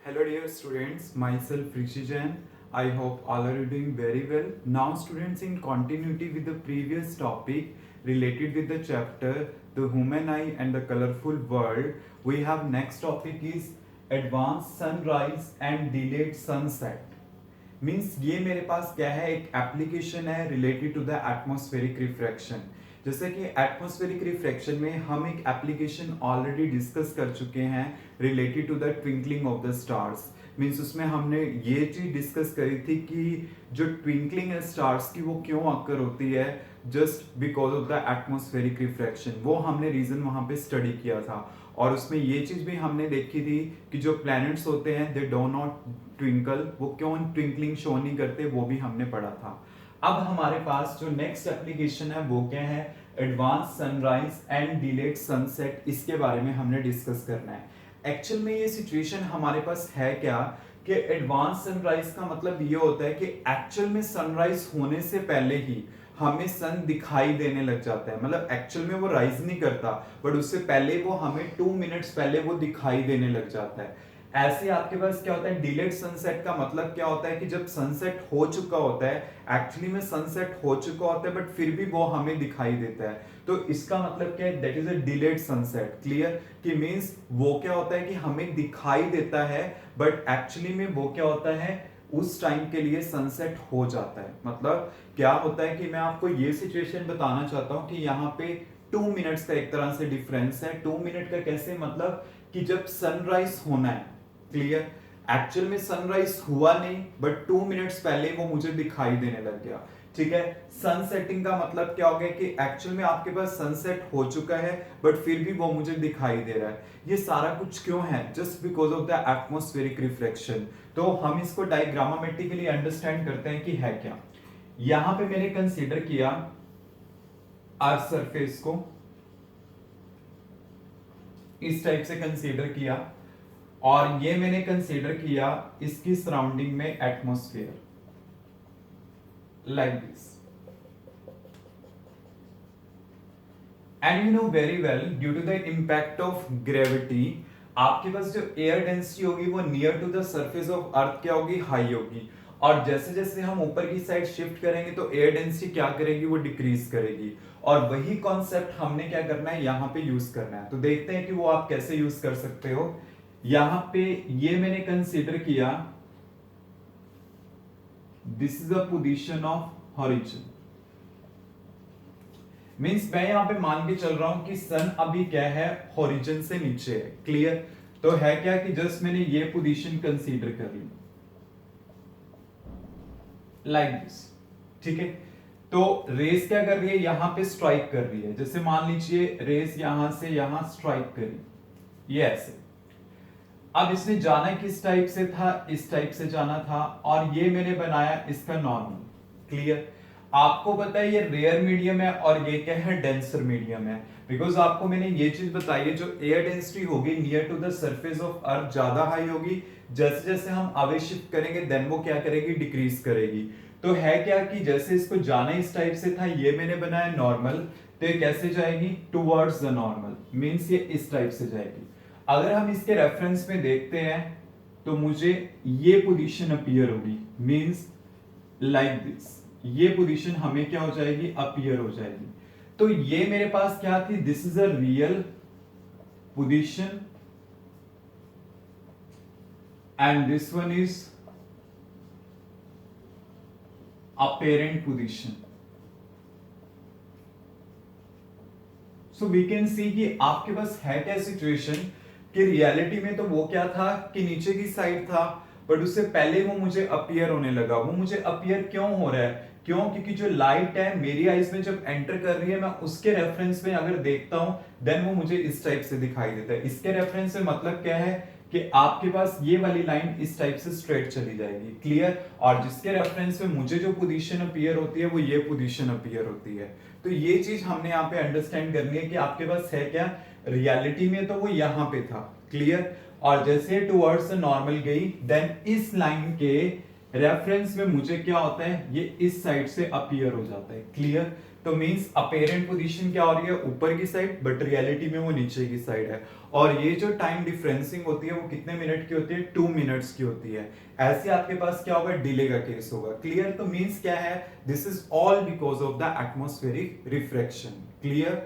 Hello dear students, myself Rishi Jain. I hope all are doing very well. Now students, in continuity with the previous topic related with the chapter The Human Eye and the Colorful World, we have next topic is Advanced Sunrise and Delayed Sunset. Means ये मेरे पास क्या है, एक application है related to the atmospheric refraction. जैसे कि atmospheric refraction में हम एक एप्लीकेशन ऑलरेडी डिस्कस कर चुके हैं related to the twinkling of the stars. Means उसमें हमने ये चीज डिस्कस करी थी कि जो ट्विंकलिंग है स्टार्स की वो क्यों अकर होती है, just because of the atmospheric refraction. वो हमने रीजन वहां पे स्टडी किया था और उसमें ये चीज भी हमने देखी थी कि जो प्लैनेट्स होते हैं दे डो नॉट ट्विंकल, वो क्यों ट्विंकलिंग शो नहीं करते, वो भी हमने पढ़ा था. अब हमारे पास जो नेक्स्ट एप्लीकेशन है वो क्या है, advance sunrise and delayed sunset. इसके बारे में हमने डिस्कस करना है. एक्चुअल में ये सिचुएशन हमारे पास है क्या कि एडवांस सनराइज का मतलब ये होता है कि एक्चुअल में सनराइज होने से पहले ही हमें सन दिखाई देने लग जाता है. मतलब एक्चुअल में वो राइज नहीं करता बट उससे पहले वो हमें 2 मिनट्स पहले वो दिखाई देने लग जाता है. ऐसे आपके पास क्या होता है, डिलेड सनसेट का मतलब क्या होता है कि जब सनसेट हो चुका होता है, एक्चुअली में सनसेट हो चुका होता है बट फिर भी वो हमें दिखाई देता है. तो इसका मतलब क्या है, that is a delayed sunset. Clear कि मींस वो क्या होता है कि हमें दिखाई देता है बट एक्चुअली में वो क्या होता है, उस टाइम के लिए सनसेट हो जाता है. मतलब क्या होता है कि मैं आपको ये सिचुएशन बताना चाहता हूं कि यहाँ पे 2 मिनट्स का एक तरह से डिफरेंस है. 2 मिनट का कैसे, मतलब कि जब सनराइज होना है, क्लियर, एक्चुअल में सनराइज हुआ नहीं बट 2 मिनट्स पहले वो मुझे दिखाई देने लग गया. ठीक है. सन सेटिंग का मतलब क्या हो गया कि एक्चुअल में आपके पास सनसेट हो चुका है बट फिर भी वो मुझे दिखाई दे रहा है. ये सारा कुछ क्यों है, just because of the atmospheric reflection. तो हम इसको डायग्रामेटिकली अंडरस्टैंड करते हैं कि है क्या. यहां पे मैंने कंसीडर किया अर्थ सरफेस को, इस टाइप से कंसीडर किया और ये मैंने कंसीडर किया इसकी सराउंडिंग में atmosphere, like this. And you know very well due to the impact of gravity आपके पास जो एयर डेंसिटी होगी वो near to the surface of earth क्या होगी, हाई होगी. और जैसे जैसे हम ऊपर की साइड शिफ्ट करेंगे तो एयर डेंसिटी क्या करेगी, वो डिक्रीज करेगी. और वही कॉन्सेप्ट हमने क्या करना है, यहाँ पे यूज करना है. तो देखते हैं कि वो आप कैसे यूज कर सकते हो. यहां पे ये मैंने कंसीडर किया this is a position of horizon. Means मैं यहां पे मान के चल रहा हूं कि सन अभी क्या है, हॉरिजन से नीचे है. क्लियर. तो है क्या कि जस्ट मैंने ये पोजीशन कंसीडर कर ली लाइक दिस. ठीक है. तो रेस क्या कर रही है, यहां पे स्ट्राइक कर रही है. जैसे मान लीजिए रेस यहां से यहां स्ट्राइक करी, ये ऐसे. अब इसने जाना किस टाइप से था, इस टाइप से जाना था और ये मैंने बनाया इसका नॉर्मल. क्लियर. आपको पता है ये रेयर मीडियम है और ये क्या है, डेंसर मीडियम है. बिकॉज आपको मैंने ये चीज बताई है, जो एयर डेंसिटी होगी near to the surface of earth ज्यादा हाई होगी. जैसे जैसे हम अवे शिफ्ट करेंगे देन वो क्या करेगी, डिक्रीज करेगी. तो है क्या कि जैसे इसको जाना इस टाइप से था, ये मैंने बनाया नॉर्मल. तो ये कैसे जाएगी, टुवर्ड्स द नॉर्मल. मींस ये इस टाइप से जाएगी. अगर हम इसके रेफरेंस में देखते हैं तो मुझे ये पोजीशन अपीयर होगी, मींस लाइक दिस. ये पोजीशन हमें क्या हो जाएगी, अपीयर हो जाएगी. तो ये मेरे पास क्या थी, this is a real position and this one is apparent position. So we can see कि आपके पास है क्या सिचुएशन कि रियलिटी में तो वो क्या था कि नीचे की साइड था बट उससे पहले वो मुझे अपीयर होने लगा. वो मुझे अपीयर क्यों हो रहा है, क्यों, क्योंकि जो लाइट है मेरी आईज में जब एंटर कर रही है मैं उसके रेफरेंस में अगर देखता हूं देन वो मुझे इस टाइप से दिखाई देता है. इसके रेफरेंस में मतलब क्या है कि आपके पास ये वाली लाइन इस टाइप से स्ट्रेट चली जाएगी. क्लियर. और जिसके रेफरेंस में मुझे जो पोजीशन अपीयर होती है वो ये पोजीशन अपीयर होती है. तो ये चीज हमने यहाँ पे अंडरस्टैंड करनी है कि आपके पास है क्या, रियलिटी में तो वो यहाँ पे था. क्लियर. और जैसे टुवर्ड्स नॉर्मल गई देन इस लाइन के रेफरेंस में मुझे क्या होता है, ये इस साइड से अपीयर हो जाता है. क्लियर. तो मींस अपेरेंट पोजीशन क्या हो रही है, ऊपर की साइड, बट रियलिटी में वो नीचे की साइड है। और ये जो टाइम डिफरेंसिंग होती है वो कितने मिनट की होती है, 2 मिनट्स की होती है। ऐसे आपके पास क्या होगा, डिले का केस होगा। क्लियर? तो मींस क्या है, this is all because of the atmospheric refraction. Clear?